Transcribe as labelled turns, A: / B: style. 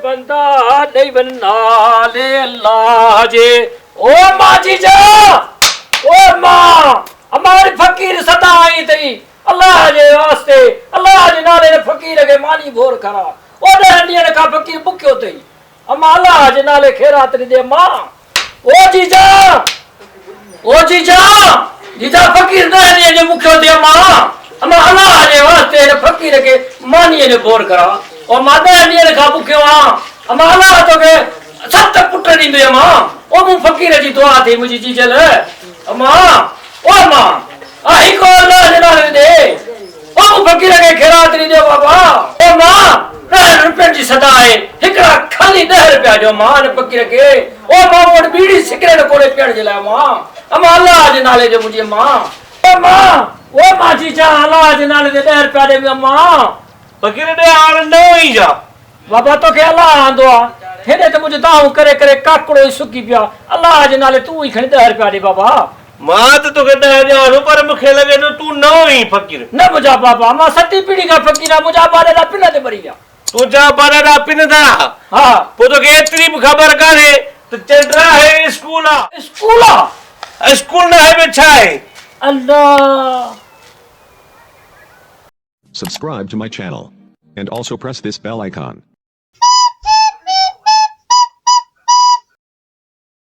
A: बंदा नहीं बनना ले अल्लाह जे। ओ माँ जीजा, ओ माँ हमारी फकीर सदा आई थी अल्लाह जे वास्ते, अल्लाह जे नाले ने फकीर के मानी भोर करा। ओ डंडिया ने का फकीर बुक्यो थई अम्मा अल्लाह जे नाले खैरात दे माँ। ओ जीजा, ओ जीजा, जीजा फकीर डंडिया ने बुक्यो थी माँ अम्मा अल्लाह जे वास्ते ने फकीर के मानी ने भोर करा। ओ मां डंडिया ने का बुक्यो अम्मा अल्लाह तो के सत पुटड़ी दे माँ। ओ मु फकीर जी दुआ थी मुझी जीजल अम्मा। ओ मां आई को अल्लाह जे नाले दे ओ मु फकीर के खैरात दे बाबा। ओ मां 10 रुपए जी सदा है एकड़ा खाली 10 रुपया जो मां ने फकीर के। ओ मां मोट बीड़ी सिगरेट कोले पेड़ जला मां अम्मा अल्लाह जे नाले जो मुझे मां। ओ मां जीजा अल्लाह जे नाले दे 10 रुपया दे मां।
B: फकीर दे आल न ही जा
A: बाबा तो के अल्लाह आंदो आ हेने तो मुझे दाऊ करे करे काकड़ो सुकी पिया अल्लाह जे नाले तू ही खणी 10 रुपया दे बाबा।
B: मां तो के दे जानो पर मुखे लगे तो तू न ही फकीर
A: न मुझा बाबा मां सती पीढ़ी का फकीर मुझा बारे दा पिना दे मरी गया।
B: तू जा बारे दा पिन दा
A: हां
B: पो तो के इतनी खबर काने तो चल रहा है स्कूल ना है बेचा है
A: अल्लाह।
C: Subscribe to my channel and also press this bell icon.